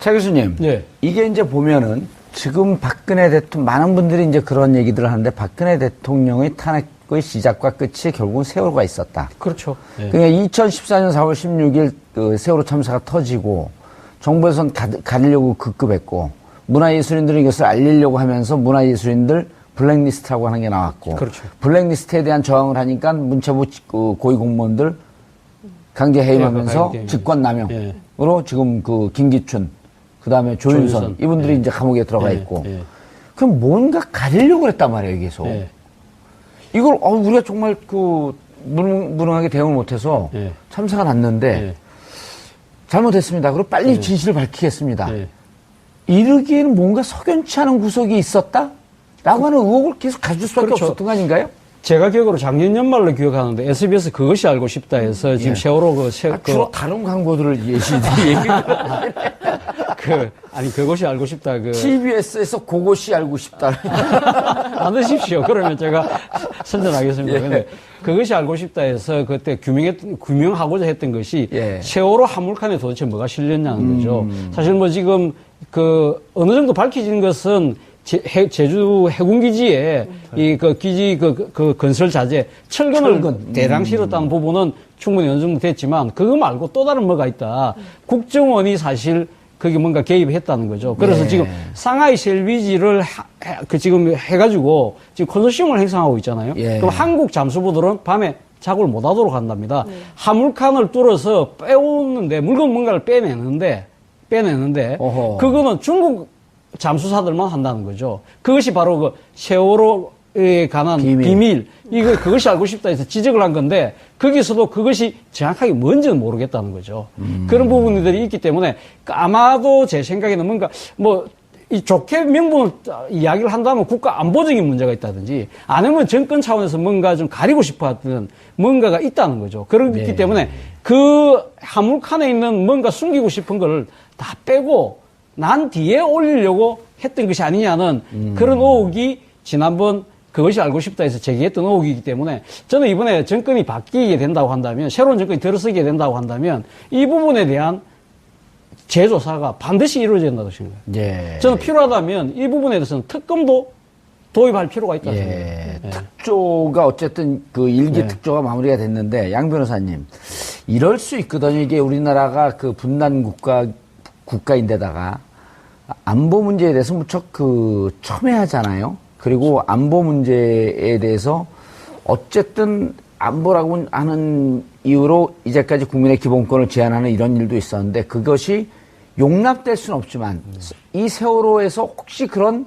차 교수님, 네. 이게 이제 보면은 지금 박근혜 대통령, 많은 분들이 이제 그런 얘기들을 하는데 박근혜 대통령의 탄핵의 시작과 끝이 결국은 세월호가 있었다. 그렇죠. 네. 그러니까 2014년 4월 16일 그 세월호 참사가 터지고 정부에서는 가리려고 급급했고 문화예술인들은 이것을 알리려고 하면서 문화예술인들 블랙리스트라고 하는 게 나왔고 그렇죠. 블랙리스트에 대한 저항을 하니까 문체부 고위공무원들 강제 해임하면서 네, 직권남용으로 지금 그 김기춘 그다음에 조윤선 이분들이 이제 감옥에 들어가 있고 그럼 뭔가 가리려고 그랬단 말이에요, 계속. 이걸 우리가 정말 그 무능하게 대응을 못해서 참사가 났는데 잘못했습니다. 그리고 빨리 진실을 밝히겠습니다. 이르기에는 뭔가 석연치 않은 구석이 있었다? 라고 하는 의혹을 계속 가질 수밖에 없었던 거 아닌가요? 제가 기억으로 작년 연말로 기억하는데 SBS 그것이 알고 싶다 해서 지금 세월호 주로 다른 광고들을 아니 그것이 알고 싶다 TBS에서 그것이 알고 싶다. 안 드십시오. 그러면 제가 선전하겠습니다. 근데 그것이 알고 싶다 해서 그때 규명하고자 했던 것이 세월호 화물칸에 도대체 뭐가 실렸냐는 거죠. 사실 뭐 지금 어느 정도 밝혀진 것은 제주 해군기지에 기지 건설 자재 철근 대량 실었다는 부분은 충분히 어느 정도 됐지만 그거 말고 또 다른 뭐가 있다. 국정원이 사실 거기 뭔가 개입했다는 거죠. 그래서 지금 상하이 셀비지를 지금 해가지고 지금 컨소시엄을 형성하고 있잖아요. 그럼 한국 잠수부들은 밤에 작업을 못 하도록 한답니다. 화물칸을 뚫어서 빼오는데 물건 뭔가를 빼내는데 그거는 중국 잠수사들만 한다는 거죠. 그것이 바로 그 세월호에 관한 비밀. 그것이 알고 싶다 해서 지적을 한 건데, 거기서도 그것이 정확하게 뭔지는 모르겠다는 거죠. 그런 부분들이 있기 때문에, 아마도 제 생각에는 뭔가, 이 좋게 명분을 이야기를 한다면 국가 안보적인 문제가 있다든지, 아니면 정권 차원에서 뭔가 좀 가리고 싶어 하던 뭔가가 있다는 거죠. 그렇기 때문에, 그 화물칸에 있는 뭔가 숨기고 싶은 걸 다 빼고, 난 뒤에 올리려고 했던 것이 아니냐는 그런 의혹이 지난번 그것이 알고 싶다 해서 제기했던 의혹이기 때문에 저는 이번에 정권이 바뀌게 된다고 한다면 새로운 정권이 들어서게 된다고 한다면 이 부분에 대한 재조사가 반드시 이루어져야 된다고 생각해요. 저는 필요하다면 이 부분에 대해서는 특검도 도입할 필요가 있다고 생각해요. 특조가 어쨌든 그 일기 특조가 마무리가 됐는데 양 변호사님 이럴 수 있거든요. 이게 우리나라가 그 분단 국가인데다가 안보 문제에 대해서 무척 첨예하잖아요. 그리고 안보 문제에 대해서 어쨌든 안보라고 하는 이유로 이제까지 국민의 기본권을 제한하는 이런 일도 있었는데 그것이 용납될 수는 없지만 이 세월호에서 혹시 그런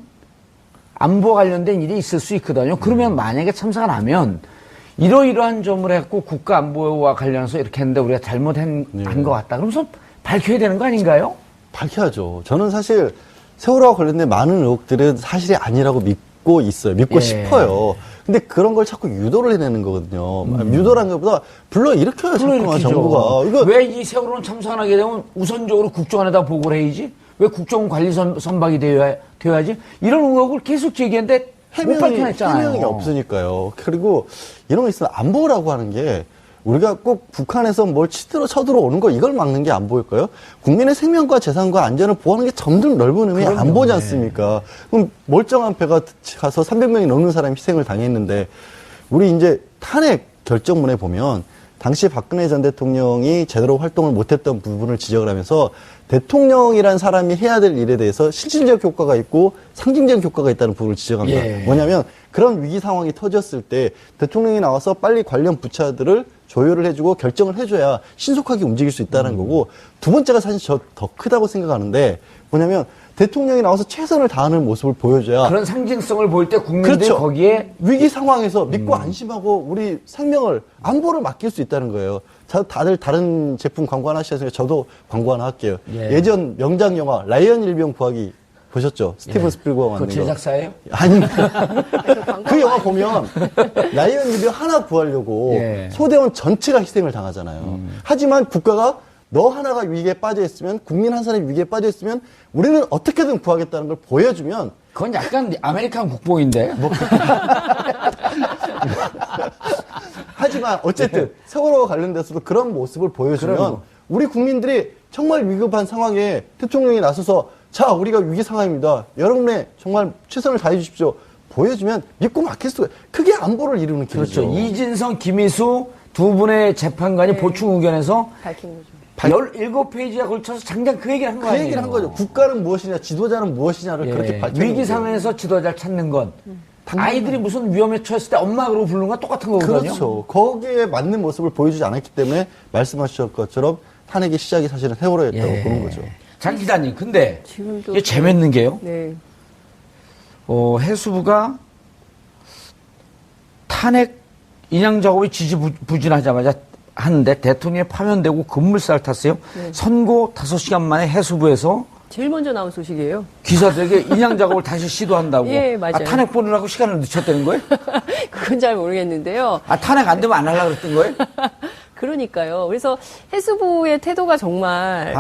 안보 관련된 일이 있을 수 있거든요. 그러면 만약에 참사가 나면 이러이러한 점을 해갖고 국가 안보와 관련해서 이렇게 했는데 우리가 잘못한 것 같다. 그러면서 밝혀야 되는 거 아닌가요? 밝혀야죠. 저는 사실 세월호와 관련된 많은 의혹들은 사실이 아니라고 믿고 있어요. 믿고 싶어요. 근데 그런 걸 자꾸 유도를 해내는 거거든요. 유도라는 것보다 불러일으켜요, 자꾸만 정부가. 왜 이 세월호는 참사가 나게 되면 우선적으로 국정원에다 보고를 해야지? 왜 국정원 관리 선박이 되어야지? 이런 의혹을 계속 제기했는데 못 밝혀냈잖아요. 해명이 없으니까요. 그리고 이런 거 있으면 안보라고 하는 게 우리가 꼭 북한에서 뭘 쳐들어오는 거 이걸 막는 게 안보일까요? 국민의 생명과 재산과 안전을 보호하는 게 점점 넓은 의미의 안보지 않습니까? 그럼 멀쩡한 배가 가서 300명이 넘는 사람이 희생을 당했는데 우리 이제 탄핵 결정문에 보면 당시 박근혜 전 대통령이 제대로 활동을 못했던 부분을 지적을 하면서 대통령이란 사람이 해야 될 일에 대해서 실질적 효과가 있고 상징적 효과가 있다는 부분을 지적합니다. 뭐냐면 그런 위기 상황이 터졌을 때 대통령이 나와서 빨리 관련 부처들을 조율을 해주고 결정을 해줘야 신속하게 움직일 수 있다는 거고 두 번째가 사실 저 더 크다고 생각하는데 뭐냐면 대통령이 나와서 최선을 다하는 모습을 보여줘야 그런 상징성을 보일 때 국민들이 그렇죠. 거기에 위기 상황에서 믿고 안심하고 우리 생명을 안보를 맡길 수 있다는 거예요. 다들 다른 제품 광고 하나 하시니까 저도 광고 하나 할게요. 예전 명작 영화 라이언 일병 구하기 보셨죠? 스티븐 스필버가 만든 그 제작사예요? 아닙니다. 그 영화 보면 라이언 일병 하나 구하려고 소대원 전체가 희생을 당하잖아요. 하지만 국가가 너 하나가 위기에 빠져 있으면 국민 한 사람이 위기에 빠져 있으면 우리는 어떻게든 구하겠다는 걸 보여주면 그건 약간 아메리칸 국뽕인데. 하지만 어쨌든 세월호와 관련돼서도 그런 모습을 보여주면 우리 국민들이 정말 위급한 상황에 대통령이 나서서 자, 우리가 위기 상황입니다. 여러분의 정말 최선을 다해 주십시오. 보여주면 믿고 맡길 수가, 그게 안보를 이루는 길이죠. 그렇죠. 이진성, 김희수 두 분의 재판관이 보충 의견에서 밝힌 거죠. 17페이지에 걸쳐서 장장 그 얘기를 한 거 그 아니에요. 얘기를 한 거죠. 국가는 무엇이냐, 지도자는 무엇이냐를 그렇게 밝혀. 위기 상황에서 지도자를 찾는 건 아이들이 무슨 위험에 처했을 때 엄마 그러고 부르는 건 똑같은 거거든요. 그렇죠. 거기에 맞는 모습을 보여주지 않았기 때문에 말씀하신 것처럼 탄핵의 시작이 사실은 세월호였다고 보는 거죠. 장 기자님, 근데 지금도 이게 재밌는 게요. 네. 해수부가 탄핵 인양 작업이 지지부진하자마자 하는데 대통령이 파면되고 급물살을 탔어요. 네. 선고 5시간 만에 해수부에서 제일 먼저 나온 소식이에요. 기사들에게 인양 작업을 다시 시도한다고. 예, 맞아요. 탄핵 보느라고 시간을 늦췄다는 거예요? 그건 잘 모르겠는데요. 탄핵 안 되면 안 하려고 그랬던 거예요? 그러니까요. 그래서 해수부의 태도가 정말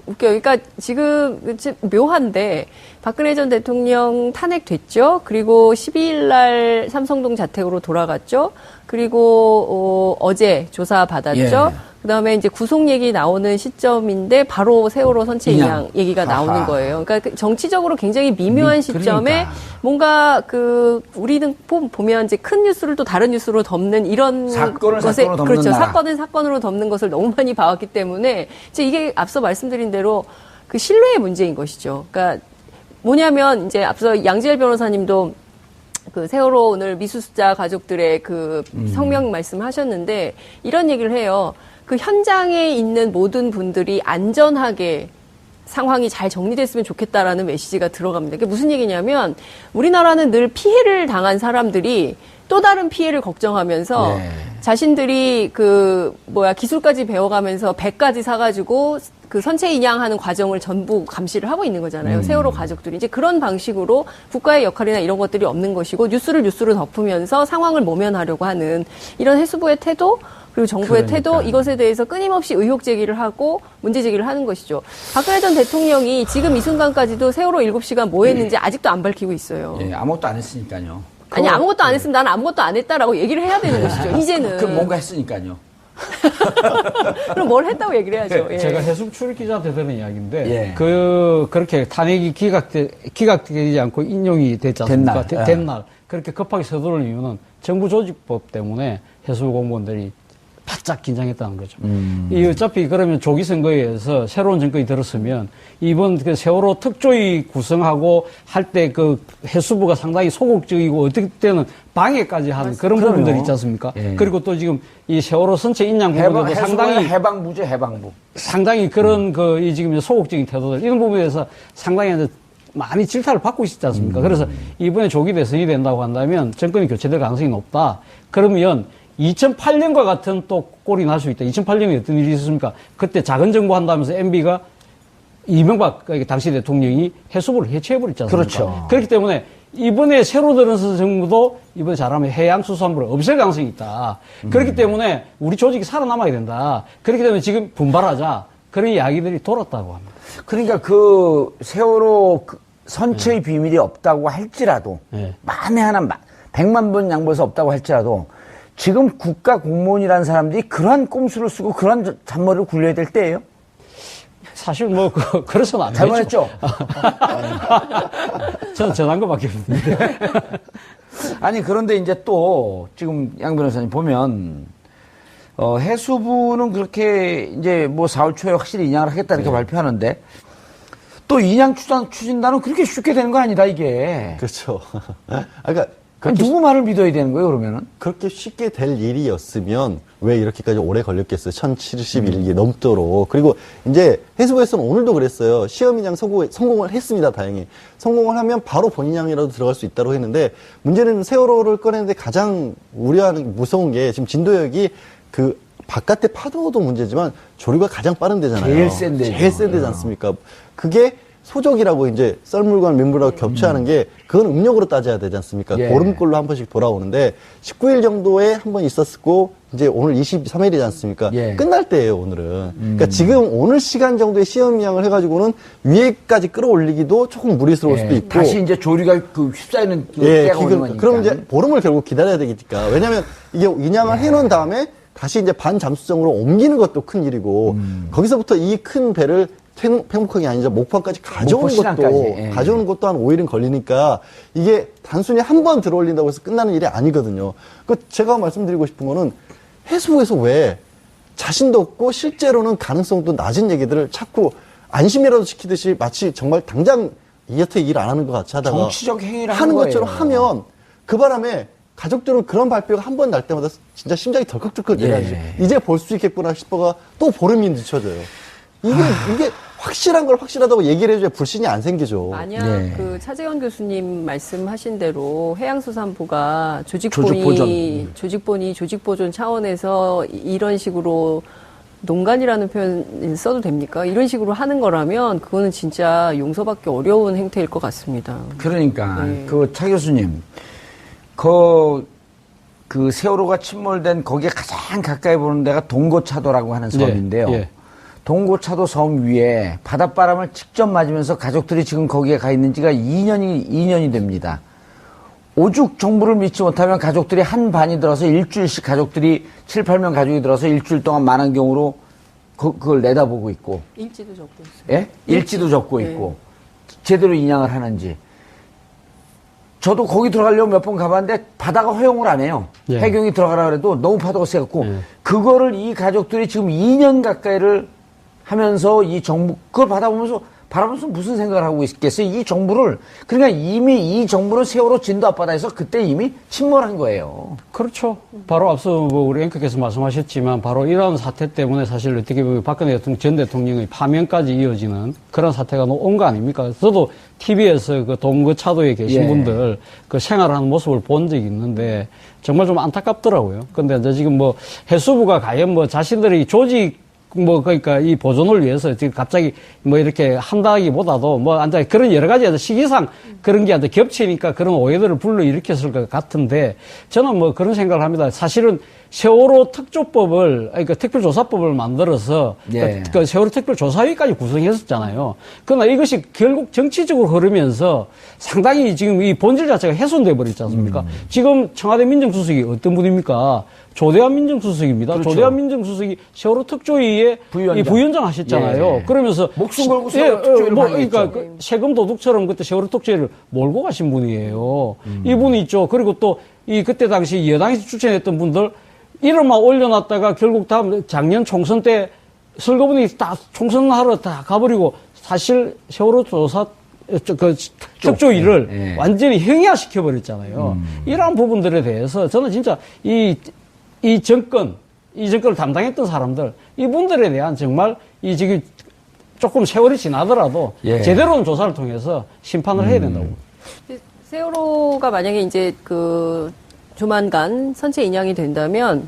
웃겨요. 그러니까 지금 묘한데 박근혜 전 대통령 탄핵됐죠. 그리고 12일 날 삼성동 자택으로 돌아갔죠. 그리고 어제 조사 받았죠. 예. 그다음에 이제 구속 얘기 나오는 시점인데 바로 세월호 선체 인양 얘기가 나오는 거예요. 그러니까 정치적으로 굉장히 미묘한 시점에 그러니까. 뭔가 우리는 보면 이제 큰 뉴스를 또 다른 뉴스로 덮는 이런 사건을 것에 사건으로 덮는 그렇죠. 나라. 사건을 사건으로 덮는 것을 너무 많이 봐왔기 때문에 이제 이게 앞서 말씀드린 대로 그 신뢰의 문제인 것이죠. 그러니까 뭐냐면 이제 앞서 양지열 변호사님도 그 세월호 오늘 미수습자 가족들의 그 성명 말씀하셨는데 이런 얘기를 해요. 그 현장에 있는 모든 분들이 안전하게 상황이 잘 정리됐으면 좋겠다라는 메시지가 들어갑니다. 그게 무슨 얘기냐면 우리나라는 늘 피해를 당한 사람들이 또 다른 피해를 걱정하면서 자신들이 기술까지 배워가면서 배까지 사가지고 그 선체 인양하는 과정을 전부 감시를 하고 있는 거잖아요. 세월호 가족들이. 이제 그런 방식으로 국가의 역할이나 이런 것들이 없는 것이고 뉴스를 덮으면서 상황을 모면하려고 하는 이런 해수부의 태도 그리고 정부의 태도 이것에 대해서 끊임없이 의혹 제기를 하고 문제 제기를 하는 것이죠. 박근혜 전 대통령이 지금 이 순간까지도 세월호 7시간 뭐 했는지 아직도 안 밝히고 있어요. 예, 아무것도 안 했으니까요. 아니 아무것도 안 했으면 나는 아무것도 안 했다라고 얘기를 해야 되는 것이죠. 이제는. 그럼 뭔가 했으니까요. 그럼 뭘 했다고 얘기를 해야죠. 예. 제가 해수부 출입 기자한테 들은 이야기인데 예. 그렇게 탄핵이 기각되지 않고 인용이 됐지 않습니까? 된 날 그렇게 급하게 서두르는 이유는 정부 조직법 때문에 해수부 공무원들이 바짝 긴장했다는 거죠. 이 어차피 그러면 조기 선거에 의해서 새로운 정권이 들었으면 이번 그 세월호 특조위 구성하고 할 때 그 해수부가 상당히 소극적이고 어떻게 때는 방해까지 하는 그런 그럼요. 부분들이 있지 않습니까? 예. 그리고 또 지금 이 세월호 선체 인양 부분도 상당히 해방부죠, 해방부. 상당히 그런 이 지금 소극적인 태도들 이런 부분에 대해서 상당히 이제 많이 질타를 받고 있지 않습니까? 그래서 이번에 조기 대선이 된다고 한다면 정권이 교체될 가능성이 높다. 그러면 2008년과 같은 또 꼴이 날 수 있다. 2008년에 어떤 일이 있었습니까? 그때 작은 정부 한다면서 MB가 이명박 당시 대통령이 해수부를 해체해버렸지 않습니까? 그렇죠. 그렇기 때문에 이번에 새로 들어선 정부도 이번에 잘하면 해양수산부를 없앨 가능성이 있다. 그렇기 때문에 우리 조직이 살아남아야 된다. 그렇기 때문에 지금 분발하자. 그런 이야기들이 돌았다고 합니다. 그러니까 그 세월호 선체의 비밀이 없다고 할지라도 만에 하나 100만 번 양보해서 없다고 할지라도 지금 국가 공무원이라는 사람들이 그러한 꼼수를 쓰고 그러한 잔머리를 굴려야 될 때예요? 사실 그래서는 안 되죠. 잘못했죠? 저는 전한 것밖에 없는데. 아니, 그런데 이제 또 지금 양 변호사님 보면 해수부는 그렇게 이제 4월 초에 확실히 인양을 하겠다 이렇게 발표하는데 또 인양 추진단은 그렇게 쉽게 되는 거 아니다, 이게. 그렇죠. 그러니까 누구 말을 믿어야 되는 거예요, 그러면은? 그렇게 쉽게 될 일이었으면 왜 이렇게까지 오래 걸렸겠어요? 1071기 넘도록. 그리고 이제 해수부에서는 오늘도 그랬어요. 시험 인양 성공을 했습니다, 다행히. 성공을 하면 바로 본인양이라도 들어갈 수 있다고 했는데 문제는 세월호를 꺼내는데 가장 우려하는 무서운 게 지금 진도역이 바깥의 파도도 문제지만 조류가 가장 빠른 데잖아요. 제일 센 데죠. 제일 센 데지 않습니까? 그게 소적이라고 이제 썰물과 민물하고 겹쳐하는 게 그건 음력으로 따져야 되지 않습니까? 예. 보름꼴로 한 번씩 돌아오는데 19일 정도에 한 번 있었고 이제 오늘 23일이지 않습니까? 예. 끝날 때예요, 오늘은. 그러니까 지금 오늘 시간 정도의 시험 인양을 해가지고는 위에까지 끌어올리기도 조금 무리스러울 수도 있고. 다시 이제 조류가 휩싸이는 예, 때가 오는 거니까. 그럼 이제 보름을 결국 기다려야 되니까. 왜냐면 이게 인양을 해놓은 다음에 다시 이제 반잠수정으로 옮기는 것도 큰 일이고 거기서부터 이 큰 배를 팽목항이 아니라 목포항까지 가져오는 것도 한 5일은 걸리니까 이게 단순히 한 번 들어올린다고 해서 끝나는 일이 아니거든요. 제가 말씀드리고 싶은 거는 해수부에서 왜 자신도 없고 실제로는 가능성도 낮은 얘기들을 자꾸 안심이라도 시키듯이 마치 정말 당장 여태 일 안 하는 것 같이 하다가 정치적 행위를 하는 것처럼 거예요. 하면 그 바람에 가족들은 그런 발표가 한 번 날 때마다 진짜 심장이 덜컥덜컥 내려가지. 이제 볼 수 있겠구나 싶어가 또 보름이 늦춰져요. 이게 확실한 걸 확실하다고 얘기를 해줘야 불신이 안 생기죠. 만약 네. 그 차재원 교수님 말씀하신 대로 해양수산부가 조직본이 조직보존 차원에서 이런 식으로 농간이라는 표현 써도 됩니까? 이런 식으로 하는 거라면 그거는 진짜 용서받기 어려운 행태일 것 같습니다. 그러니까 네. 그 차 교수님 그 세월호가 침몰된 거기에 가장 가까이 보는 데가 동고차도라고 하는 섬인데요. 예. 동고차도 섬 위에 바닷바람을 직접 맞으면서 가족들이 지금 거기에 가 있는 지가 2년이 됩니다. 오죽 정부를 믿지 못하면 가족들이 한 반이 들어서 일주일씩 가족들이 7, 8명 가족이 들어서 일주일 동안 많은 경우로 그걸 내다보고 있고. 일지도 적고 있어요. 예? 일지도 적고 네. 있고. 제대로 인양을 하는지. 저도 거기 들어가려고 몇 번 가봤는데 바다가 허용을 안 해요. 예. 해경이 들어가라 그래도 너무 파도가 세갖고 그거를 이 가족들이 지금 2년 가까이를 하면서 이 정부 그걸 바라보면서 무슨 생각을 하고 있겠어요? 이 정부를 그러니까 이미 이 정부는 세월호 진도 앞바다에서 그때 이미 침몰한 거예요. 그렇죠. 바로 앞서 우리 앵커께서 말씀하셨지만 바로 이런 사태 때문에 사실 어떻게 보면 박근혜 전 대통령의 파면까지 이어지는 그런 사태가 온 거 아닙니까? 저도 TV에서 그 동거차도에 계신 예. 분들 그 생활하는 모습을 본 적이 있는데 정말 좀 안타깝더라고요. 근데 이제 지금 뭐 해수부가 과연 자신들의 조직 그러니까 이 보존을 위해서 지금 갑자기 이렇게 한다기보다도 그런 여러 가지 시기상 그런 게 겹치니까 그런 오해들을 불러일으켰을 것 같은데 저는 그런 생각을 합니다. 사실은 세월호 특조법을, 그러니까 특별조사법을 만들어서 예. 그 세월호 특별조사위까지 구성했었잖아요. 그러나 이것이 결국 정치적으로 흐르면서 상당히 지금 이 본질 자체가 훼손돼 버렸지 않습니까? 지금 청와대 민정수석이 어떤 분입니까? 조대환 민정수석입니다. 그렇죠. 조대환 민정수석이 세월호 특조위에 부위원장 하셨잖아요. 예. 그러면서 목숨 걸고 세월호 특조위를 그러니까 세금 도둑처럼 그때 세월호 특조위를 몰고 가신 분이에요. 이분이 있죠. 그리고 또 그때 당시 여당에서 추천했던 분들 이름만 올려놨다가 결국 다음 작년 총선 때 선거분이 다 총선하러 다 가버리고 사실 세월호 조사 특조위를 예. 완전히 형이화시켜버렸잖아요. 이러한 부분들에 대해서 저는 진짜 이 정권을 담당했던 사람들, 이분들에 대한 정말 지금 조금 세월이 지나더라도 예. 제대로 된 조사를 통해서 심판을 해야 된다고. 세월호가 만약에 이제 조만간 선체 인양이 된다면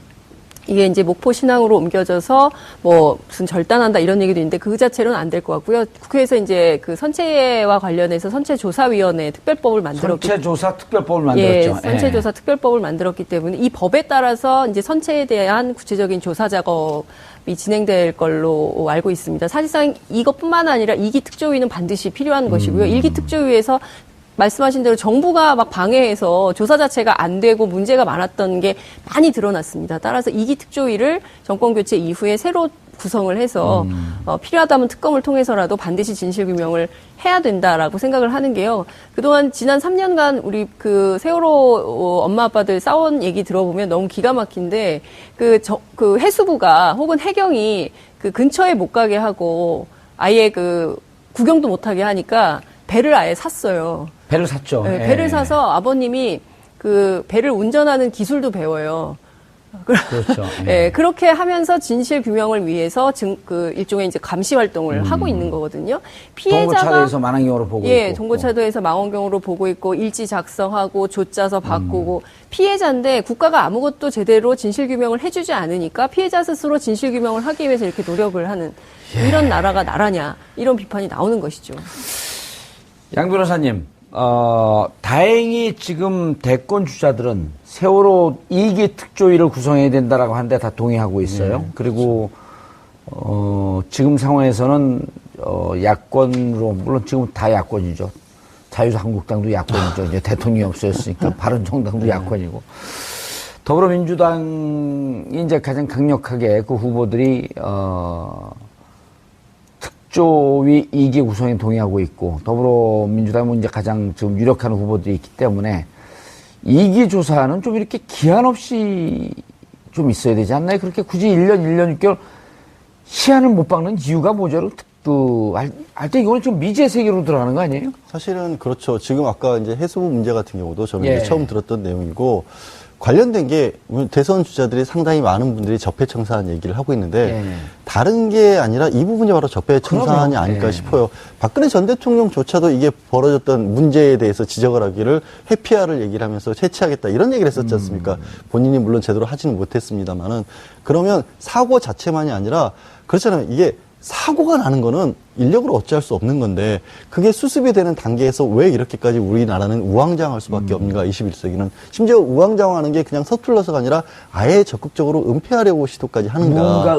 이게 이제 목포 신항으로 옮겨져서 무슨 절단한다 이런 얘기도 있는데 그 자체로는 안 될 것 같고요. 국회에서 이제 그 선체와 관련해서 선체조사위원회 특별법을 만들었기 선체조사 특별법을 만들었죠. 선체조사 특별법을 만들었기 때문에 이 법에 따라서 이제 선체에 대한 구체적인 조사 작업이 진행될 걸로 알고 있습니다. 사실상 이것뿐만 아니라 2기 특조위는 반드시 필요한 것이고요. 1기 특조위에서 말씀하신 대로 정부가 막 방해해서 조사 자체가 안 되고 문제가 많았던 게 많이 드러났습니다. 따라서 2기 특조위를 정권 교체 이후에 새로 구성을 해서 필요하다면 특검을 통해서라도 반드시 진실규명을 해야 된다라고 생각을 하는 게요. 그동안 지난 3년간 우리 그 세월호 엄마 아빠들 싸운 얘기 들어보면 너무 기가 막힌데 그 해수부가 혹은 해경이 그 근처에 못 가게 하고 아예 구경도 못 하게 하니까 배를 아예 샀어요. 배를 샀죠. 네, 배를 사서 아버님이 그 배를 운전하는 기술도 배워요. 그렇죠. 네, 그렇게 하면서 진실 규명을 위해서 일종의 이제 감시 활동을 하고 있는 거거든요. 피해자가 동고차도에서 망원경으로 보고 있고. 동고차도에서 망원경으로 보고 있고 일지 작성하고 조짜서 바꾸고 피해자인데 국가가 아무것도 제대로 진실 규명을 해주지 않으니까 피해자 스스로 진실 규명을 하기 위해서 이렇게 노력을 하는 이런 나라가 나라냐 이런 비판이 나오는 것이죠. 양 변호사님, 다행히 지금 대권 주자들은 세월호 2기 특조위를 구성해야 된다라고 하는데 다 동의하고 있어요. 그리고, 지금 상황에서는, 야권으로, 물론 지금 다 야권이죠. 자유한국당도 야권이죠. 이제 대통령이 없어졌으니까 바른정당도 야권이고. 더불어민주당이 이제 가장 강력하게 그 후보들이 특조위 2기 구성에 동의하고 있고 더불어민주당은 이제 가장 지금 유력한 후보들이 있기 때문에 2기 조사는 좀 이렇게 기한 없이 좀 있어야 되지 않나요? 그렇게 굳이 1년, 1년 6개월 시한을 못 박는 이유가 뭐죠? 할 때 이거는 좀 미지의 세계로 들어가는 거 아니에요? 사실은 그렇죠. 지금 아까 이제 해수부 문제 같은 경우도 저는 예. 이제 처음 들었던 내용이고 관련된 게 대선 주자들이 상당히 많은 분들이 적폐청산 얘기를 하고 있는데 예. 다른 게 아니라 이 부분이 바로 적폐청산이 그럼요. 아닐까 예. 싶어요. 박근혜 전 대통령조차도 이게 벌어졌던 문제에 대해서 지적을 하기를 회피아를 얘기를 하면서 해체하겠다 이런 얘기를 했었지 않습니까? 본인이 물론 제대로 하지는 못했습니다만은 그러면 사고 자체만이 아니라 그렇잖아요. 이게 사고가 나는 거는 인력으로 어찌할 수 없는 건데 그게 수습이 되는 단계에서 왜 이렇게까지 우리나라는 우왕좌왕할 수밖에 없는가 21세기는 심지어 우왕좌왕하는 게 그냥 서툴러서가 아니라 아예 적극적으로 은폐하려고 시도까지 하는가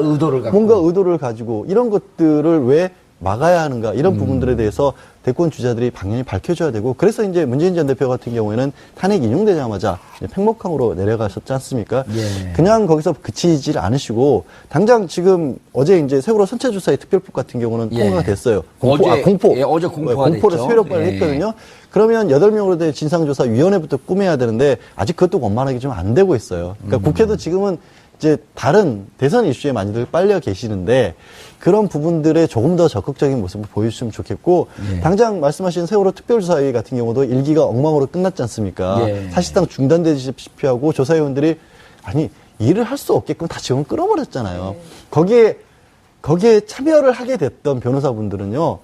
뭔가 의도를 가지고 이런 것들을 왜 막아야 하는가 이런 부분들에 대해서 대권 주자들이 방향이 밝혀져야 되고 그래서 이제 문재인 전 대표 같은 경우에는 탄핵 인용되자마자 팽목항으로 내려가셨지 않습니까? 예. 그냥 거기서 그치질 않으시고 당장 지금 어제 이제 세월호 선체주사의 특별법 같은 경우는 예. 통과가 됐어요. 공포. 예, 어제 공포가 공포를 됐죠. 수요일 발을 예. 했거든요. 그러면 8명으로 된 진상조사위원회부터 꾸며야 되는데 아직 그것도 원만하게 좀 안 되고 있어요. 그러니까 국회도 지금은 이제 다른 대선 이슈에 많이들 빨려 계시는데 그런 부분들에 조금 더 적극적인 모습을 보여주시면 좋겠고 예. 당장 말씀하신 세월호 특별조사위 같은 경우도 1기가 엉망으로 끝났지 않습니까? 예. 사실상 중단되시피 하고 조사위원들이 아니 일을 할 수 없게끔 다 지금 끌어버렸잖아요. 거기에 참여를 하게 됐던 변호사분들은요.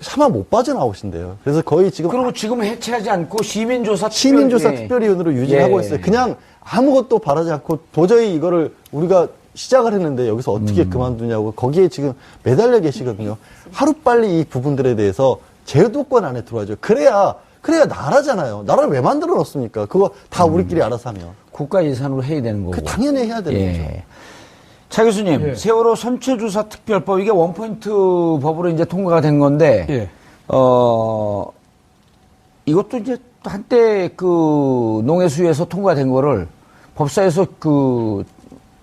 차마 못 빠져나오신대요. 그래서 거의 지금 그리고 지금 해체하지 않고 시민조사 특별위원으로 유지하고 있어요. 그냥 아무것도 바라지 않고 도저히 이거를 우리가 시작을 했는데 여기서 어떻게 그만두냐고 거기에 지금 매달려 계시거든요. 하루빨리 이 부분들에 대해서 제도권 안에 들어와죠. 그래야 나라잖아요. 나라를 왜 만들어 놓습니까? 그거 다 우리끼리 알아서 하면. 국가 예산으로 해야 되는 거고. 당연히 해야 되는 거죠. 차 교수님, 예. 세월호 선체주사 특별법 이게 원포인트 법으로 이제 통과가 된 건데, 예. 이것도 이제 한때 그 농해수에서 통과된 거를 법사에서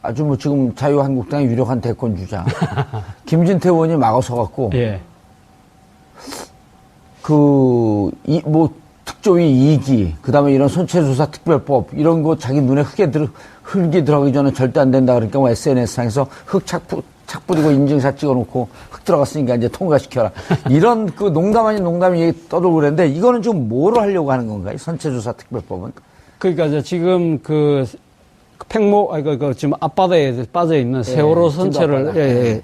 아주 뭐 지금 자유한국당의 유력한 대권 주자 김진태 의원이 막아서 갖고 예. 특조위 2기 그다음에 이런 선체조사 특별법 이런 거 자기 눈에 흙이 들어가기 전에 절대 안 된다 그러니까 뭐 SNS상에서 흙 착 뿌리고 인증샷 찍어놓고 흙 들어갔으니까 이제 통과시켜라 이런 그 농담 아닌 농담이 떠돌고 그랬는데 이거는 지금 뭐로 하려고 하는 건가요? 선체조사 특별법은? 그러니까 지금 지금 앞바다에 빠져 있는 세월호 선체를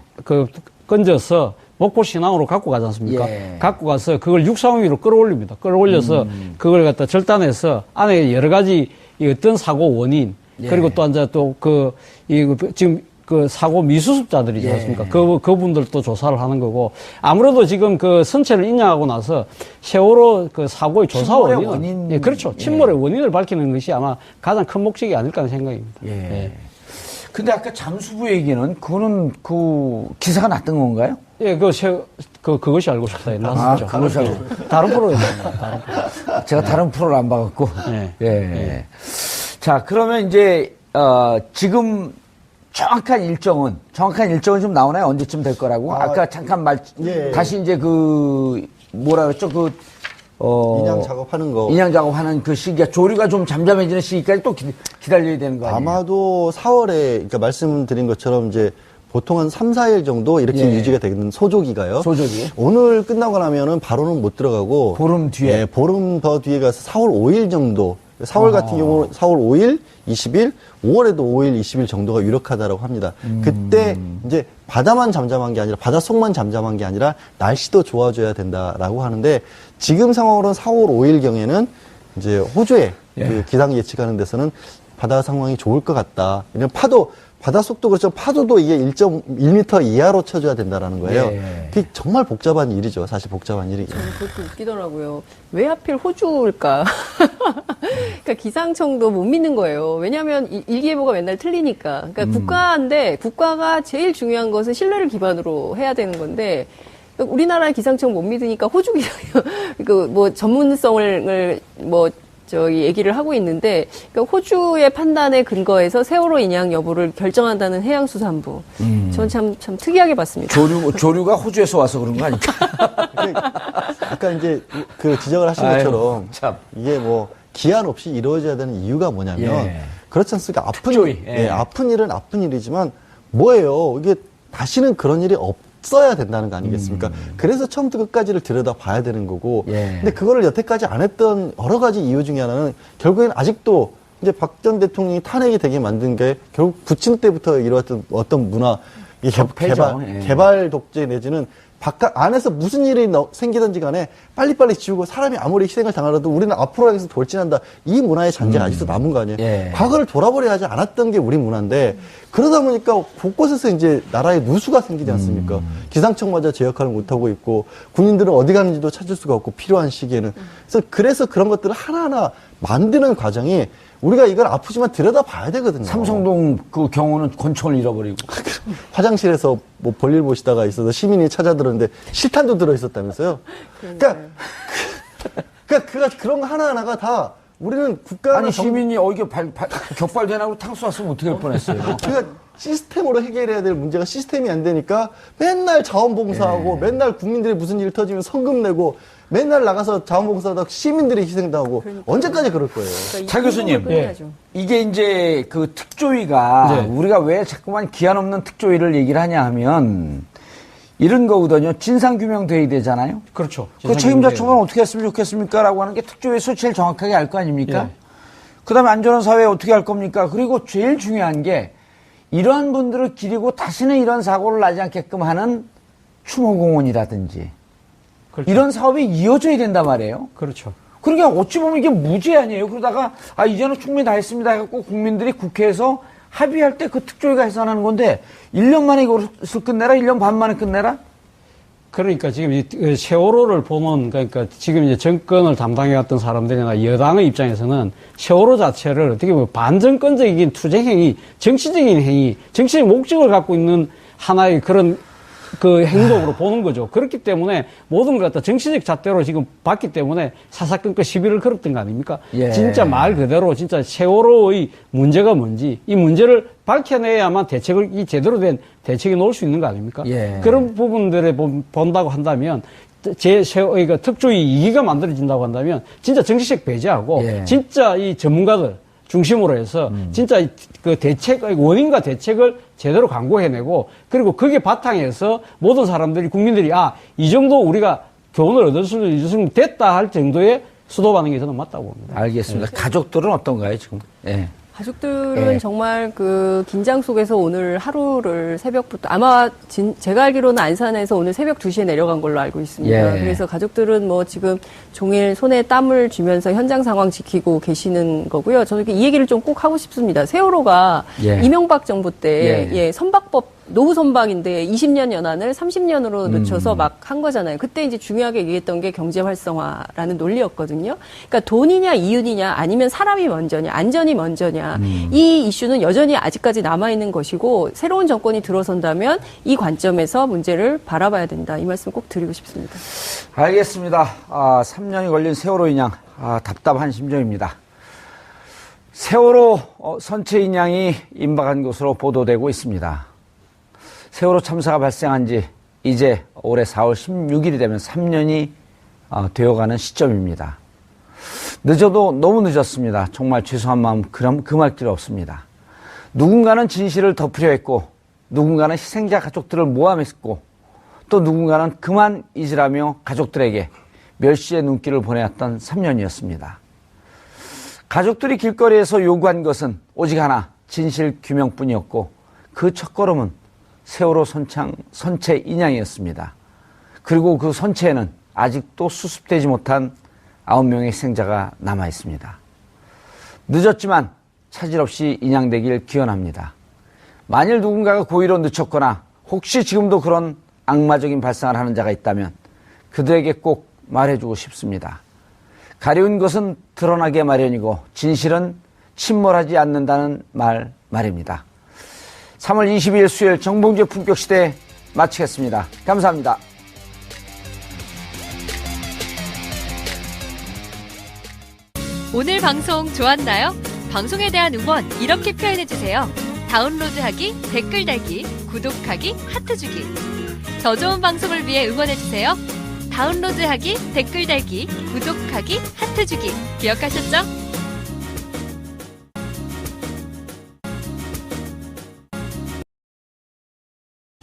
건져서 목포 신항으로 갖고 가지 않습니까? 예. 갖고 가서 그걸 육상 위로 끌어올립니다. 끌어올려서 그걸 갖다 절단해서 안에 여러 가지 어떤 사고 원인 그리고 또 이제 지금 사고 미수습자들이지 않습니까? 그분들도 조사를 하는 거고 아무래도 지금 선체를 인양하고 나서 세월호 사고의 조사 원인. 예, 그렇죠. 침몰의 원인을 밝히는 것이 아마 가장 큰 목적이 아닐까 하는 생각입니다. 예. 근데 아까 잠수부 얘기는 그거는 기사가 났던 건가요? 예, 그것이 알고 싶다. 났었죠. 그것이 알고 다른 프로였습니다. 제가 다른 프로를 안 봐갖고. 네. 예. 자, 그러면 이제, 지금 정확한 일정은 좀 나오나요? 언제쯤 될 거라고? 아까 잠깐 다시 이제 뭐라 그랬죠? 인양 작업하는 거. 인양 작업하는 그 시기가 조류가 좀 잠잠해지는 시기까지 또 기다려야 되는 거 아니에요? 아마도 4월에, 그러니까 말씀드린 것처럼 이제 보통 한 3, 4일 정도 이렇게 유지가 되는 소조기가요. 소조기. 오늘 끝나고 나면은 바로는 못 들어가고. 보름 뒤에. 네, 보름 더 뒤에 가서 4월 5일 정도. 4월 같은 경우는 4월 5일, 20일, 5월에도 5일, 20일 정도가 유력하다라고 합니다. 그때 이제 바다만 잠잠한 게 아니라 바다 속만 잠잠한 게 아니라 날씨도 좋아져야 된다라고 하는데 지금 상황으로는 4월 5일 경에는 이제 호주에 그 기상 예측하는 데서는 바다 상황이 좋을 것 같다. 이런 바다 속도 그렇죠. 파도도 이게 1.1m 이하로 쳐줘야 된다라는 거예요. 그게 정말 복잡한 일이죠. 사실 복잡한 일이죠. 그것도 웃기더라고요. 왜 하필 호주일까? 그러니까 기상청도 못 믿는 거예요. 왜냐하면 일기예보가 맨날 틀리니까. 그러니까 국가인데 국가가 제일 중요한 것은 신뢰를 기반으로 해야 되는 건데 우리나라의 기상청 못 믿으니까 호주 기상 전문성을 저기 얘기를 하고 있는데, 그러니까 호주의 판단에 근거해서 세월호 인양 여부를 결정한다는 해양수산부. 전 참 특이하게 봤습니다. 조류가 호주에서 와서 그런 거 아닐까? 아까 이제 그 지적을 하신 것처럼 참. 이게 뭐 기한 없이 이루어져야 되는 이유가 뭐냐면 예. 그렇지 않습니까? 특조위. 예. 아픈 일은 아픈 일이지만 뭐예요? 이게 다시는 그런 일이 없어야 된다는 거 아니겠습니까? 그래서 처음부터 끝까지를 들여다 봐야 되는 거고. 예. 근데 그거를 여태까지 안 했던 여러 가지 이유 중에 하나는 결국엔 아직도 이제 박 전 대통령이 탄핵이 되게 만든 게 결국 부친 때부터 이루어졌던 어떤 문화, 이 적폐죠. 예. 개발 독재 내지는 바깥 안에서 무슨 일이 생기든지 간에 빨리빨리 지우고 사람이 아무리 희생을 당하더라도 우리는 앞으로 향해서 돌진한다. 이 문화의 잔재가 아직도 남은 거 아니에요. 예. 과거를 돌아보려 하지 않았던 게 우리 문화인데 그러다 보니까 곳곳에서 이제 나라의 누수가 생기지 않습니까? 기상청마저 제 역할을 못하고 있고 군인들은 어디 가는지도 찾을 수가 없고 필요한 시기에는. 그래서 그런 것들을 하나하나 만드는 과정이 우리가 이걸 아프지만 들여다봐야 되거든요. 삼성동 그 경우는 권총을 잃어버리고. 화장실에서 뭐 볼일 보시다가 있어서 시민이 찾아들었는데 실탄도 들어있었다면서요. 그러니까 그런 거 하나하나가 다 우리는 국가 아니 시민이 이게 격발되나고 탕수 왔으면 어떻게 할 뻔했어요. 그러니까 시스템으로 해결해야 될 문제가 시스템이 안 되니까 맨날 자원봉사하고 맨날 국민들이 무슨 일 터지면 성금 내고 맨날 나가서 자원봉사하다 시민들이 희생당하고 언제까지 그럴 거예요. 그러니까 차 교수님, 이게 이제 그 특조위가 우리가 왜 자꾸만 기한 없는 특조위를 얘기를 하냐 하면 이런 거거든요. 진상규명 돼야 되잖아요. 그렇죠. 그 책임자 처벌은 어떻게 했으면 좋겠습니까? 라고 하는 게 특조위의 수치를 정확하게 알 거 아닙니까? 예. 그 다음에 안전한 사회 어떻게 할 겁니까? 그리고 제일 중요한 게 이러한 분들을 기리고 다시는 이런 사고를 나지 않게끔 하는 추모공원이라든지 그렇죠. 이런 사업이 이어져야 된단 말이에요. 그렇죠. 그러니까 어찌 보면 이게 무죄 아니에요. 그러다가 이제는 충분히 다 했습니다 해갖고 국민들이 국회에서 합의할 때 그 특조위가 해산하는 건데 1년 만에 이것을 끝내라? 1년 반 만에 끝내라? 그러니까 지금 이 세월호를 보면 그러니까 지금 이제 정권을 담당해왔던 사람들이나 여당의 입장에서는 세월호 자체를 어떻게 보면 반정권적인 투쟁행위, 정치적인 행위, 정치적 목적을 갖고 있는 하나의 그런 그 행동으로 보는 거죠. 그렇기 때문에 모든 걸 갖다 정치적 잣대로 지금 봤기 때문에 사사건건 시비를 걸었던 거 아닙니까? 예. 진짜 말 그대로 진짜 세월호의 문제가 뭔지 이 문제를 밝혀내야만 대책을 이 제대로 된 대책이 나올 수 있는 거 아닙니까? 예. 그런 부분들에 본다고 한다면 그러니까 특조위 2기가 만들어진다고 한다면 진짜 정치적 배제하고 예. 진짜 이 전문가들 중심으로 해서 진짜 그 대책, 원인과 대책을 제대로 강구해내고 그리고 그게 바탕에서 모든 사람들이, 국민들이 이 정도 우리가 교훈을 얻을 수 있으면 됐다 할 정도의 수도받는 게 저는 맞다고 봅니다. 알겠습니다. 가족들은 어떤가요, 지금? 예. 가족들은 정말 그 긴장 속에서 오늘 하루를 새벽부터 아마 제가 알기로는 안산에서 오늘 새벽 2시에 내려간 걸로 알고 있습니다. 예. 그래서 가족들은 뭐 지금 종일 손에 땀을 쥐면서 현장 상황 지키고 계시는 거고요. 저는 이 얘기를 좀 꼭 하고 싶습니다. 세월호가 이명박 정부 때 선박법 노후 선박인데 20년 연한을 30년으로 늦춰서 막 한 거잖아요. 그때 이제 중요하게 얘기했던 게 경제 활성화라는 논리였거든요. 그러니까 돈이냐 이윤이냐 아니면 사람이 먼저냐 안전이 먼저냐 이 이슈는 여전히 아직까지 남아있는 것이고 새로운 정권이 들어선다면 이 관점에서 문제를 바라봐야 된다. 이 말씀 꼭 드리고 싶습니다. 알겠습니다. 3년이 걸린 세월호 인양 답답한 심정입니다. 세월호 선체 인양이 임박한 것으로 보도되고 있습니다. 세월호 참사가 발생한 지 이제 올해 4월 16일이 되면 3년이 되어가는 시점입니다. 늦어도 너무 늦었습니다. 정말 죄송한 마음 금할 길 없습니다. 누군가는 진실을 덮으려 했고 누군가는 희생자 가족들을 모함했고 또 누군가는 그만 잊으라며 가족들에게 멸시의 눈길을 보내왔던 3년이었습니다. 가족들이 길거리에서 요구한 것은 오직 하나 진실 규명뿐이었고 그 첫걸음은 세월호 선체 인양이었습니다. 그리고 그 선체에는 아직도 수습되지 못한 9명의 희생자가 남아 있습니다. 늦었지만 차질 없이 인양되길 기원합니다. 만일 누군가가 고의로 늦췄거나 혹시 지금도 그런 악마적인 발상을 하는 자가 있다면 그들에게 꼭 말해주고 싶습니다. 가려운 것은 드러나게 마련이고 진실은 침몰하지 않는다는 말입니다. 3월 22일 수요일 정봉주의 품격시대 마치겠습니다. 감사합니다. 오늘 방송 좋았나요? 방송에 대한 응원 이렇게 표현해주세요. 다운로드하기, 댓글 달기, 구독하기, 하트 주기. 더 좋은 방송을 위해 응원해주세요. 다운로드하기, 댓글 달기, 구독하기, 하트 주기. 기억하셨죠?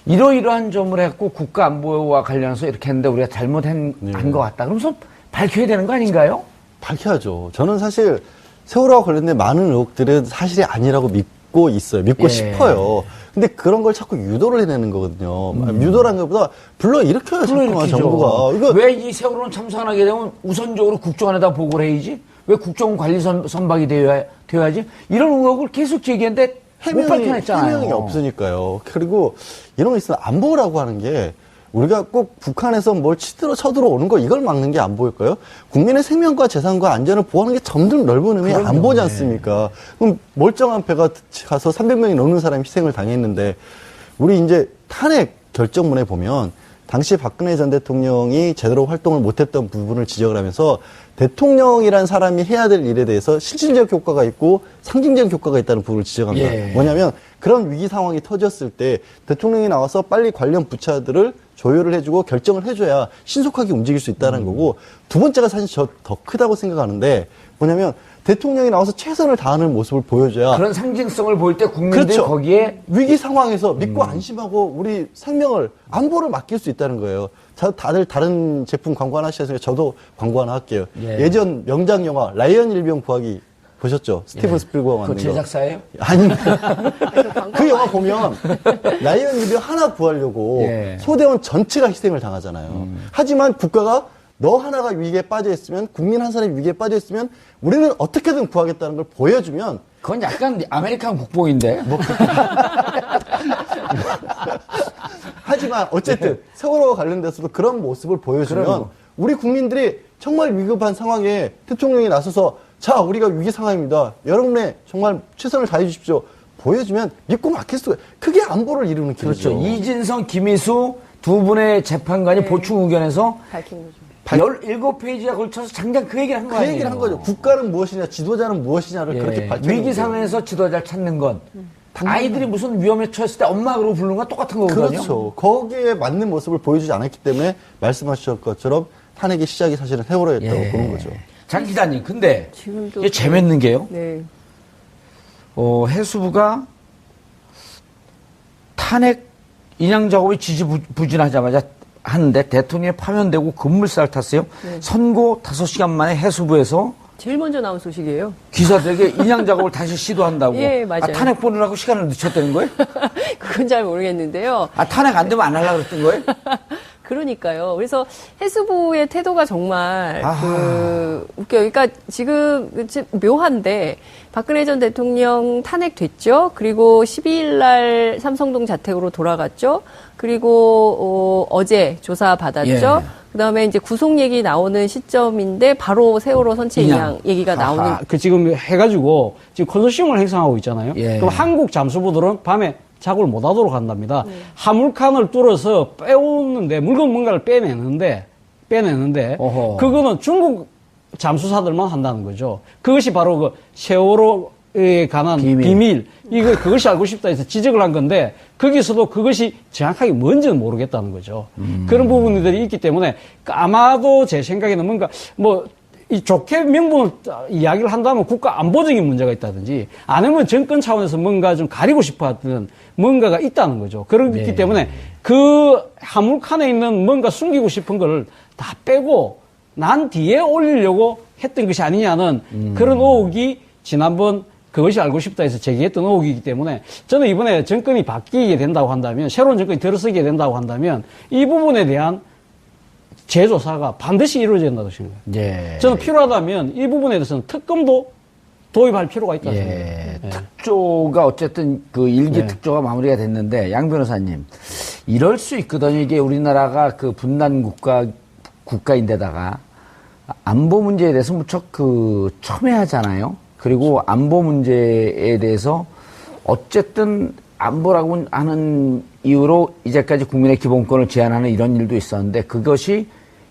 이러이러한 점을 했고 국가 안보와 관련해서 이렇게 했는데 우리가 잘못한 것 같다. 그러면서 밝혀야 되는 거 아닌가요? 밝혀야죠. 저는 사실 세월호와 관련된 많은 의혹들은 사실이 아니라고 믿고 있어요. 믿고 싶어요. 근데 그런 걸 자꾸 유도를 해내는 거거든요. 유도라는 것보다 불러일으켜야 자꾸만 정부가. 이거 왜 이 세월호는 참사하게 되면 우선적으로 국정원에다 보고를 해야지? 왜 국정원 관리 선박이 되어야지? 이런 의혹을 계속 제기했는데 못 밝혀냈잖아요. 해명이 없으니까요. 그리고 이런 거 있으면 안보라고 하는 게 우리가 꼭 북한에서 뭘 쳐들어오는 거 이걸 막는 게 안보일까요? 국민의 생명과 재산과 안전을 보호하는 게 점점 넓은 의미의 안보지 않습니까? 그럼 멀쩡한 배가 가서 300명이 넘는 사람이 희생을 당했는데 우리 이제 탄핵 결정문에 보면 당시 박근혜 전 대통령이 제대로 활동을 못했던 부분을 지적을 하면서 대통령이란 사람이 해야 될 일에 대해서 실질적 효과가 있고 상징적 효과가 있다는 부분을 지적합니다. 뭐냐면 그런 위기 상황이 터졌을 때 대통령이 나와서 빨리 관련 부처들을 조율을 해주고 결정을 해줘야 신속하게 움직일 수 있다는 거고 두 번째가 사실 저 더 크다고 생각하는데 뭐냐면 대통령이 나와서 최선을 다하는 모습을 보여줘야 그런 상징성을 보일 때 국민들이 거기에 위기 상황에서 믿고 안심하고 우리 생명을 안보를 맡길 수 있다는 거예요. 다들 다른 제품 광고 하나 하시니까 저도 광고 하나 할게요. 예전 명작 영화 라이언 일병 구하기 보셨죠? 스티븐 스필버가 만든 그 제작사예요? 아닙니다. 그 영화 보면 라이언 일병 하나 구하려고 소대원 전체가 희생을 당하잖아요. 하지만 국가가 너 하나가 위기에 빠져 있으면 국민 한 사람이 위기에 빠져 있으면 우리는 어떻게든 구하겠다는 걸 보여주면 그건 약간 아메리칸 국뽕인데. 하지만 어쨌든 세월호와 관련돼서도 그런 모습을 보여주면 우리 국민들이 정말 위급한 상황에 대통령이 나서서 자 우리가 위기 상황입니다. 여러분의 정말 최선을 다해 주십시오. 보여주면 믿고 맡길 수가 그게 안보를 이루는 길이죠. 그렇죠. 이진성, 김희수 두 분의 재판관이 보충 의견에서 밝힌 거죠. 17페이지에 걸쳐서 장장 그 얘기를 한 거 아니에요? 그 얘기를 한 거죠. 국가는 무엇이냐, 지도자는 무엇이냐를 그렇게 밝혀. 위기 상황에서 지도자를 찾는 건 아이들이 무슨 위험에 처했을 때 엄마 그러고 부르는 건 똑같은 거거든요. 그렇죠. 거기에 맞는 모습을 보여주지 않았기 때문에 말씀하신 것처럼 탄핵의 시작이 사실은 세월호였다고 보는 거죠. 장 기자님, 근데 지금도 이게 재밌는 게요. 네. 해수부가 탄핵 인양 작업이 지지부진하자마자 하는데 대통령이 파면되고 급물살 탔어요. 선고 5시간 만에 해수부에서 제일 먼저 나온 소식이에요. 기사들에게 인양 작업을 다시 시도한다고. 예, 맞아요. 탄핵 보느라고 시간을 늦췄다는 거예요? 그건 잘 모르겠는데요. 탄핵 안 되면 안 하려고 그랬던 거예요? 그러니까요. 그래서 해수부의 태도가 정말 웃겨요. 그러니까 지금 묘한데 박근혜 전 대통령 탄핵됐죠. 그리고 12일 날 삼성동 자택으로 돌아갔죠. 그리고 어제 조사 받았죠. 그다음에 이제 구속 얘기 나오는 시점인데 바로 세월호 선체 인양 얘기가 나오는. 그 지금 해가지고 지금 컨소시엄을 형성하고 있잖아요. 그럼 한국 잠수부들은 밤에 작업을 못 하도록 한답니다. 화물칸을 뚫어서 빼오는데 물건 뭔가를 빼내는데 그거는 중국 잠수사들만 한다는 거죠. 그것이 바로 그 세월호에 관한 비밀. 그것이 알고 싶다 해서 지적을 한 건데 거기서도 그것이 정확하게 뭔지는 모르겠다는 거죠. 그런 부분들이 있기 때문에 아마도 제 생각에는 뭔가 이 좋게 명분을 이야기를 한다면 국가 안보적인 문제가 있다든지 아니면 정권 차원에서 뭔가 좀 가리고 싶어 하던 뭔가가 있다는 거죠. 그렇기 때문에 그 화물칸에 있는 뭔가 숨기고 싶은 걸 다 빼고 난 뒤에 올리려고 했던 것이 아니냐는 그런 의혹이 지난번 그것이 알고 싶다 해서 제기했던 의혹이기 때문에 저는 이번에 정권이 바뀌게 된다고 한다면 새로운 정권이 들어서게 된다고 한다면 이 부분에 대한 재조사가 반드시 이루어져야 된다고 생각해요. 저는 필요하다면 이 부분에 대해서는 특검도 도입할 필요가 있다고 생각해요. 특조가 어쨌든 그 일기 특조가 마무리가 됐는데 양 변호사님 이럴 수 있거든요. 이게 우리나라가 그 분단 국가인데다가 안보 문제에 대해서 무척 첨예하잖아요. 그리고 안보 문제에 대해서 어쨌든 안보라고 하는 이유로 이제까지 국민의 기본권을 제한하는 이런 일도 있었는데 그것이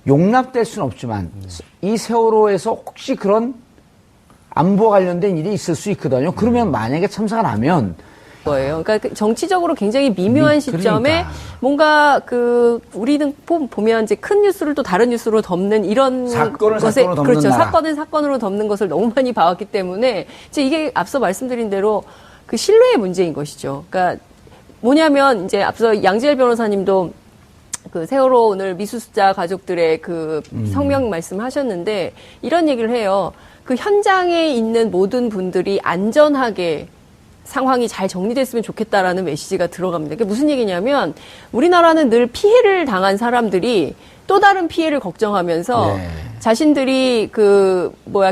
용납될 수는 없지만 이 세월호에서 혹시 그런 안보 관련된 일이 있을 수 있거든요. 그러면 만약에 참사가 나면 거예요. 그러니까 정치적으로 굉장히 미묘한 시점에 그러니까. 뭔가 우리는 보면 이제 큰 뉴스를 또 다른 뉴스로 덮는 이런 사건을 것에 사건으로 덮는 그렇죠. 나라. 사건을 사건으로 덮는 것을 너무 많이 봐왔기 때문에 이제 이게 앞서 말씀드린 대로 그 신뢰의 문제인 것이죠. 그러니까 뭐냐면 이제 앞서 양지열 변호사님도 그 세월호 오늘 미수습자 가족들의 그 성명 말씀하셨는데 이런 얘기를 해요. 그 현장에 있는 모든 분들이 안전하게 상황이 잘 정리됐으면 좋겠다라는 메시지가 들어갑니다. 그게 무슨 얘기냐면 우리나라는 늘 피해를 당한 사람들이 또 다른 피해를 걱정하면서 네. 자신들이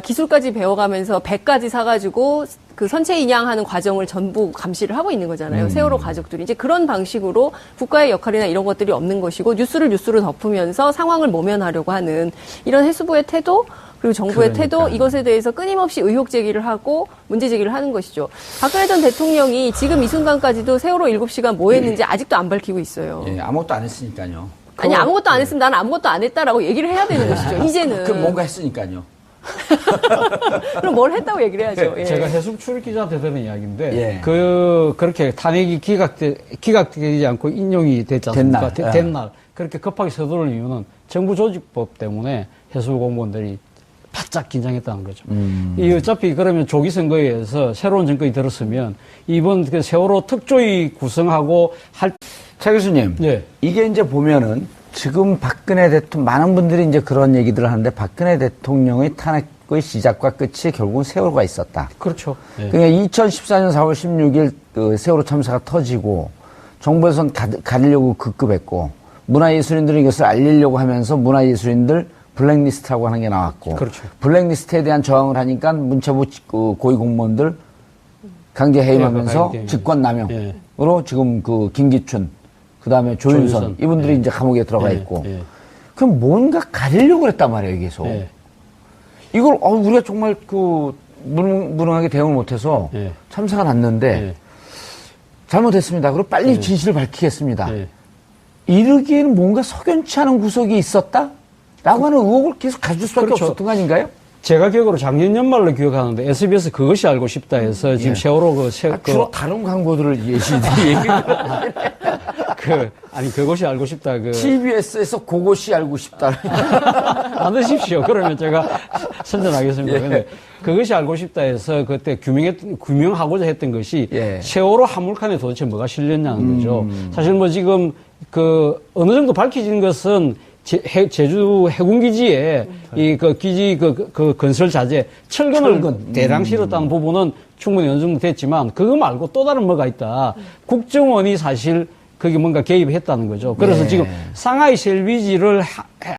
기술까지 배워가면서 배까지 사가지고 그 선체 인양하는 과정을 전부 감시를 하고 있는 거잖아요. 세월호 가족들이. 이제 그런 방식으로 국가의 역할이나 이런 것들이 없는 것이고 뉴스를 뉴스로 덮으면서 상황을 모면하려고 하는 이런 해수부의 태도 그리고 정부의 태도 이것에 대해서 끊임없이 의혹 제기를 하고 문제 제기를 하는 것이죠. 박근혜 전 대통령이 지금 이 순간까지도 세월호 7시간 뭐 했는지 아직도 안 밝히고 있어요. 예, 아무것도 안 했으니까요. 아니 아무것도 안 했으면 나는 아무것도 안 했다라고 얘기를 해야 되는 것이죠. 이제는. 그럼 뭔가 했으니까요. 그럼 뭘 했다고 얘기를 해야죠. 예. 제가 해수부 출입 기자한테 들은 이야기인데 예. 그렇게 탄핵이 기각되지 않고 인용이 됐지 않습니까? 된 날 그렇게 급하게 서두른 이유는 정부 조직법 때문에 해수부 공무원들이 바짝 긴장했다는 거죠. 이 어차피 그러면 조기 선거에 의해서 새로운 정권이 들었으면 이번 그 세월호 특조위 구성하고 차 교수님, 예. 이게 이제 보면은 지금 박근혜 대통령 많은 분들이 이제 그런 얘기들을 하는데 박근혜 대통령의 탄핵의 시작과 끝이 결국은 세월호가 있었다. 그렇죠. 예. 그러니까 2014년 4월 16일 그 세월호 참사가 터지고 정부에서는 가리려고 급급했고 문화예술인들은 이것을 알리려고 하면서 문화예술인들 블랙리스트라고 하는 게 나왔고 그렇죠. 블랙리스트에 대한 저항을 하니까 문체부 고위공무원들 강제 해임하면서 예, 직권남용으로 지금 그 김기춘 그다음에 조윤선 이분들이 예. 이제 감옥에 들어가 예, 있고 예. 그럼 뭔가 가리려고 했단 말이에요 계속 예. 이걸 우리가 정말 무능하게 대응을 못해서 예. 참사가 났는데 예. 잘못했습니다. 그리고 빨리 진실을 밝히겠습니다. 예. 이르기에는 뭔가 석연치 않은 구석이 있었다? 라고 하는 의혹을 계속 가질 수밖에 그렇죠. 없었던 거 아닌가요? 제가 기억으로 작년 연말로 기억하는데 SBS 그것이 알고 싶다 해서 지금 세월호 주로 다른 광고들을 그것이 알고 싶다 TBS에서 그것이 알고 싶다. 안 드십시오. 그러면 제가 선전하겠습니다. 예. 근데 그것이 알고 싶다 해서 그때 규명하고자 했던 것이 예. 세월호 화물칸에 도대체 뭐가 실렸냐는 거죠. 사실 지금 어느 정도 밝혀진 것은 제주 해군기지에 기지 건설 자재 철근 대량 실었다는 부분은 충분히 어느 정도 됐지만 그거 말고 또 다른 뭐가 있다. 국정원이 사실 거기 뭔가 개입했다는 거죠. 그래서 네. 지금 상하이 셀비지를